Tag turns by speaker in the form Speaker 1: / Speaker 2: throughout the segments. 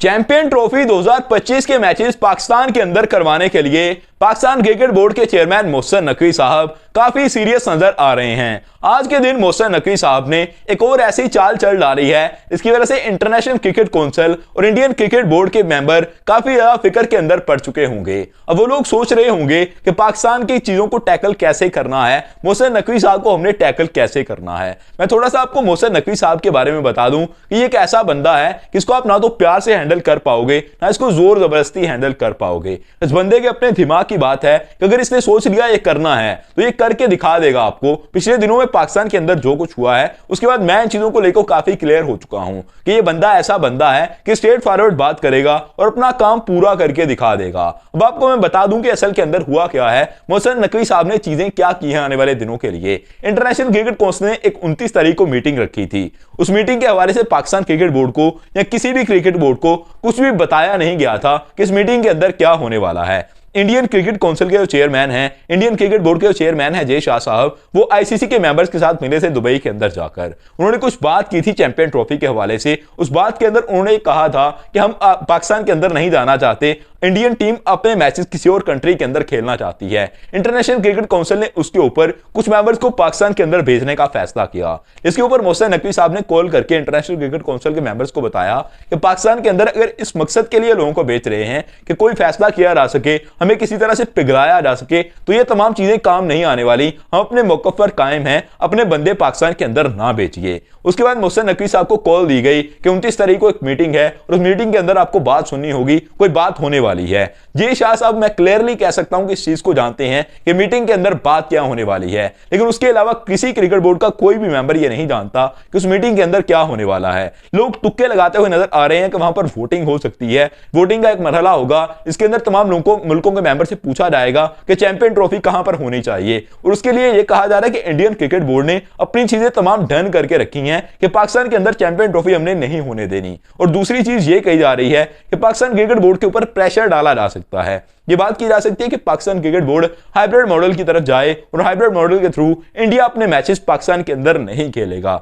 Speaker 1: Champion trophy 2025 के matches Pakistan के अंदर करवाने के लिए पाकिस्तान क्रिकेट बोर्ड के चेयरमैन मोहसिन नकवी साहब काफी सीरियस नजर आ रहे हैं। आज के दिन मोहसिन नकवी साहब ने एक और ऐसी चाल चल डाली है, इसकी वजह से इंटरनेशनल क्रिकेट काउंसिल और इंडियन क्रिकेट बोर्ड के मेंबर काफी ज्यादा फिक्र के अंदर पड़ चुके होंगे। अब वो लोग सोच रहे होंगे कि पाकिस्तान की चीजों को टैकल कैसे करना है, मोहसिन नकवी साहब को हमने टैकल कैसे करना है। मैं थोड़ा सा आपको मोहसिन नकवी साहब के बारे में बता दूं कि ये एक ऐसा बंदा है कि इसको आप ना तो प्यार से हैंडल कर पाओगे, ना इसको जोर जबरदस्ती हैंडल कर पाओगे। इस बंदे के अपने दिमाग की बात है कि अगर इसने सोच लिया ये करना है तो ये करके दिखा देगा आपको। पिछले दिनों में पाकिस्तान के अंदर जो कुछ हुआ है उसके बाद मैं इन चीजों को लेकर काफी क्लियर हो चुका हूं कि ये बंदा ऐसा बंदा है कि स्ट्रेट फॉरवर्ड बात करेगा और अपना काम पूरा करके दिखा देगा। अब आपको मैं बता दूं कि असल के अंदर हुआ क्या है, मोहसिन नकवी साहब ने चीजें क्या की हैं आने वाले दिनों के लिए। इंटरनेशनल क्रिकेट काउंसिल ने एक 29 तारीख को मीटिंग रखी थी। उस मीटिंग के हवाले से पाकिस्तान क्रिकेट बोर्ड को या किसी भी क्रिकेट बोर्ड को कुछ भी बताया नहीं गया था कि इस मीटिंग के अंदर क्या होने वाला है। इंडियन क्रिकेट काउंसिल के जो चेयरमैन हैं, इंडियन क्रिकेट बोर्ड के जो चेयरमैन हैं जय शाह साहब, वो आईसीसी के मेंबर्स के साथ मिले थे दुबई के अंदर जाकर। उन्होंने कुछ बात की थी चैंपियन ट्रॉफी के हवाले से। उस बात के अंदर उन्होंने कहा था कि हम पाकिस्तान के अंदर नहीं जाना चाहते, इंडियन टीम अपने मैचेस किसी और कंट्री के अंदर खेलना चाहती है। इंटरनेशनल क्रिकेट काउंसिल ने उसके ऊपर कुछ मेंबर्स को पाकिस्तान के अंदर भेजने का फैसला किया। इसके ऊपर मोहसिन नकवी साहब ने कॉल करके इंटरनेशनल क्रिकेट काउंसिल के मेंबर्स को बताया कि पाकिस्तान के अंदर अगर इस मकसद के लिए लोगों को भेज रहे हैं कि कोई फैसला किया जा सके, हमें किसी तरह से पिघलाया जा सके, तो ये तमाम चीजें काम नहीं आने वाली। हम अपने मौक़िफ़ पर कायम हैं, अपने बंदे पाकिस्तान के अंदर ना भेजिए। उसके बाद मोहसिन नकवी साहब को कॉल दी गई कि 29 तारीख को एक मीटिंग है और उस मीटिंग के अंदर आपको बात सुननी होगी, कोई बात होने वाली है। जय शाह साहब मैं क्लियरली कह सकता हूं कि इस चीज को जानते हैं कि मीटिंग के अंदर बात क्या होने वाली है, लेकिन उसके अलावा किसी क्रिकेट बोर्ड का कोई भी मेंबर ये नहीं जानता कि उस मीटिंग के अंदर क्या होने वाला है। लोग तुक्के लगाते हुए नजर आ रहे हैं कि वहां पर वोटिंग हो सकती है, वोटिंग का एक मरहला होगा, इसके अंदर तमाम मुल्कों के मेंबर से पूछा जाएगा कि चैंपियन ट्रॉफी कहां पर होनी चाहिए। और उसके लिए यह कहा जा रहा है कि इंडियन क्रिकेट बोर्ड ने अपनी चीजें तमाम डन करके रखी हैं कि पाकिस्तान के अंदर चैंपियन ट्रॉफी हमने नहीं होने देनी। और दूसरी चीज ये कही जा रही है कि पाकिस्तान क्रिकेट बोर्ड के ऊपर प्रेशर डाला जा सकता है। ये बात की जा सकती है कि Pakistan cricket board hybrid model की तरफ जाए और हाइब्रिड मॉडल के थ्रू इंडिया अपने मैचेस पाकिस्तान के अंदर नहीं खेलेगा।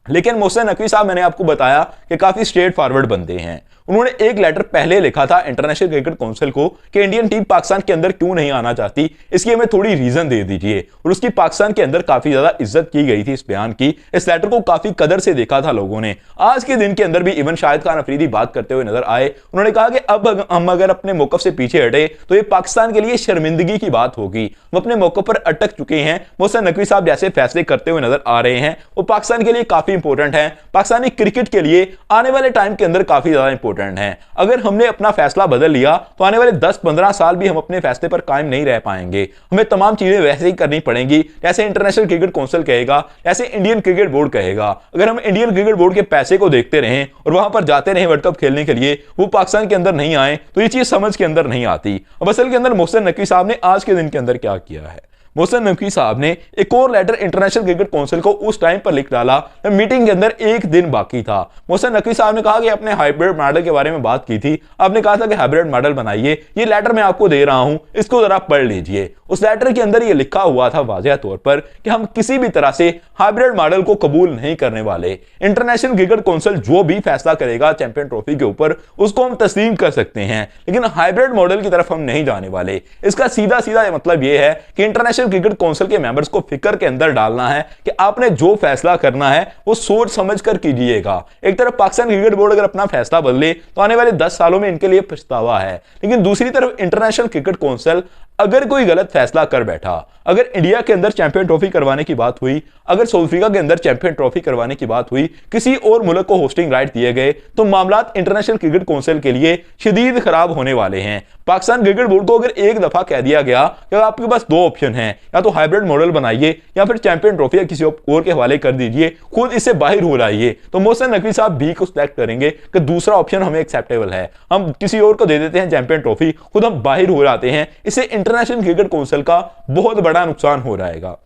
Speaker 1: लेकिन मोहसिन नकवी साहब मैंने आपको बताया कि काफी स्ट्रेट फॉरवर्ड बंदे हैं। उन्होंने एक लेटर पहले लिखा था इंटरनेशनल क्रिकेट काउंसिल को कि इंडियन टीम पाकिस्तान के अंदर क्यों नहीं आना चाहती, इसकी हमें थोड़ी रीजन दे दीजिए। और उसकी पाकिस्तान के अंदर काफी ज्यादा इज्जत की गई थी इस बयान की। इस लेटर को काफी कदर से देखा था लोगों ने। आज के दिन के अंदर भी इवन शाहिद खान अफरीदी बात करते हुए नजर आए। उन्होंने कहा कि अब हम अगर अपने मौक़िफ़ से पीछे हटे तो ये पाकिस्तान के लिए शर्मिंदगी की बात होगी। हम अपने मौक़िफ़ पर अटक चुके हैं। मोहसिन नकवी साहब जैसे फैसले करते हुए नजर आ रहे हैं वो पाकिस्तान के लिए काफी इंपॉर्टेंट है, पाकिस्तानी क्रिकेट के लिए आने वाले टाइम के अंदर काफी ज्यादा इंपॉर्टेंट है। अगर हमने अपना फैसला बदल लिया तो आने वाले 10-15 साल भी हम अपने फैसले पर कायम नहीं रह पाएंगे। हमें तमाम चीजें वैसे ही करनी पड़ेंगी जैसे इंटरनेशनल क्रिकेट काउंसिल कहेगा, जैसे इंडियन क्रिकेट बोर्ड कहेगा। अगर हम इंडियन क्रिकेट बोर्ड के पैसे को देखते रहें और वहां पर जाते रहें वर्ल्ड कप खेलने के लिए, वो पाकिस्तान के अंदर नहीं आए तो ये चीज समझ के अंदर नहीं आती। अब असल के अंदर मोहसिन नकवी साहब ने आज के दिन के अंदर क्या किया है, मोहसिन नकवी साहब ने एक और लेटर इंटरनेशनल क्रिकेट काउंसिल को उस टाइम पर लिख डाला जब मीटिंग के अंदर एक दिन बाकी था। मोहसिन नकवी साहब ने कहा कि आपने हाइब्रिड मॉडल के बारे में बात की थी, आपने कहा था कि हाइब्रिड मॉडल बनाइए, ये लेटर मैं आपको दे रहा हूं, इसको जरा पढ़ लीजिए। उस लेटर के अंदर ये लिखा हुआ था वाज़ेह तौर पर कि हम किसी भी तरह से हाइब्रिड मॉडल को कबूल नहीं करने वाले। इंटरनेशनल क्रिकेट काउंसिल जो भी फैसला करेगा चैंपियन ट्रॉफी के ऊपर उसको हम तस्लीम कर सकते हैं, लेकिन हाइब्रिड मॉडल की तरफ हम नहीं जाने वाले। इसका सीधा सीधा मतलब यह है कि इंटरनेशनल क्रिकेट काउंसिल के मेंबर्स को फिक्र के अंदर डालना है कि आपने जो फैसला करना है वो सोच समझ कर कीजिएगा। एक तरफ पाकिस्तान क्रिकेट बोर्ड अगर अपना फैसला बदले तो आने वाले 10 सालों में इनके लिए पछतावा है, लेकिन दूसरी तरफ इंटरनेशनल क्रिकेट काउंसिल अगर कोई गलत फैसला कर बैठा, अगर इंडिया के अंदर चैंपियन ट्रॉफी करवाने की बात हुई, अगर साउथ अफ्रीका के अंदर चैंपियन ट्रॉफी करवाने की बात हुई, किसी और मुल्क को होस्टिंग राइट दिए गए, तो मामलात इंटरनेशनल क्रिकेट काउंसिल के लिए शदीद खराब होने वाले हैं। पाकिस्तान क्रिकेट बोर्ड को अगर एक दफा कह दिया गया कि आपके पास 2 ऑप्शन हैं, या तो हाइब्रिड मॉडल बनाइए या फिर चैंपियन ट्रॉफी या किसी और के हवाले कर दीजिए, खुद इससे बाहर हो जाइए, तो मोहसिन नकवी साहब भी को सिलेक्ट करेंगे कि दूसरा ऑप्शन हमें एक्सेप्टेबल है, हम किसी और को दे देते हैं चैंपियन ट्रॉफी, खुद हम बाहर हो जाते हैं। इससे इंटरनेशनल क्रिकेट काउंसिल का बहुत बड़ा नुकसान हो जाएगा।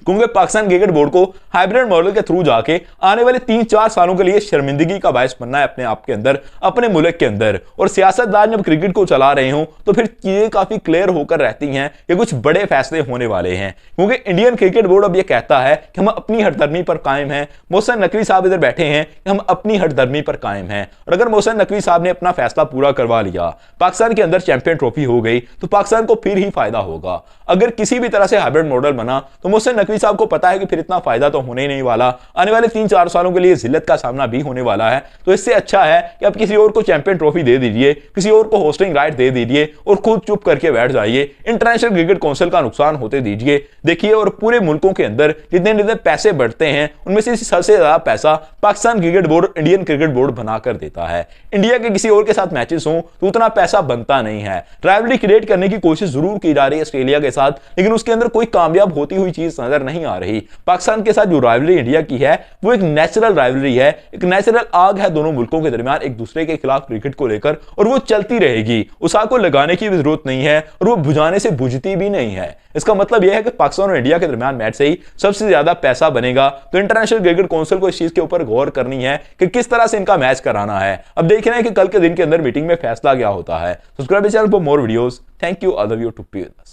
Speaker 1: क्योंकि पाकिस्तान क्रिकेट बोर्ड को हाइब्रिड मॉडल के थ्रू जाके आने वाले 3-4 सालों के लिए शर्मिंदगी का बायस बनना है अपने आप के अंदर, अपने मुल्क के अंदर। और सियासतदान जब क्रिकेट को चला रहे हो तो फिर चीजें काफी क्लियर होकर रहती हैं कि कुछ बड़े फैसले होने वाले हैं, क्योंकि इंडियन क्रिकेट बोर्ड अब यह कहता है कि हम अपनी हठधर्मी पर कायम हैं। मोहसिन नकवी साहब इधर बैठे हैं कि हम अपनी हठधर्मी पर कायम हैं, और अगर मोहसिन नकवी साहब ने अपना फैसला पूरा करवा लिया, पाकिस्तान के अंदर चैंपियन ट्रॉफी हो गई, तो पाकिस्तान को फिर ही फायदा होगा। अगर किसी भी तरह से हाइब्रिड मॉडल बना तो मोहसिन नकवी साहब को पता है कि फिर इतना फायदा तो होने ही नहीं वाला, आने वाले 3-4 सालों के लिए जिल्लत का सामना भी होने वाला है। तो इससे अच्छा है कि आप किसी और को चैंपियन ट्रॉफी दे दीजिए, किसी और को होस्टिंग राइट दे दीजिए और खुद चुप करके बैठ जाइए, इंटरनेशनल क्रिकेट काउंसिल का नुकसान होते दीजिए। देखिए, और पूरे मुल्कों के अंदर जितने जितने पैसे बढ़ते हैं उनमें से सबसे ज्यादा पैसा Pakistan cricket board, Indian cricket board बनाकर देता है। इंडिया के किसी और के साथ मैचेस हो तो उतना पैसा बनता नहीं है। राइवलरी क्रिएट करने की कोशिश जरूर की जा रही है ऑस्ट्रेलिया के साथ, लेकिन उसके अंदर कोई कामयाब होती हुई चीज नजर नहीं आ रही। पाकिस्तान के साथ जो राइवलरी इंडिया की है वो एक नेचुरल राइवलरी है, एक नेचुरल आग है दोनों मुल्कों के दरमियान एक दूसरे के खिलाफ क्रिकेट को लेकर, और वो चलती रहेगी। उस आग को लगाने की भी जरूरत नहीं है और वो बुझाने से बुझती भी नहीं है। इसका मतलब यह है कि पाकिस्तान और इंडिया के दरमियान मैच से ही सबसे ज्यादा पैसा बनेगा। तो इंटरनेशनल क्रिकेट काउंसिल को इस चीज के ऊपर गौर करनी है कि किस तरह से इनका मैच कराना है। अब देखना है कि कल के दिन के अंदर मीटिंग में फैसला क्या होता है। Subscribe channel for more videos. Thank you all of you to be with us.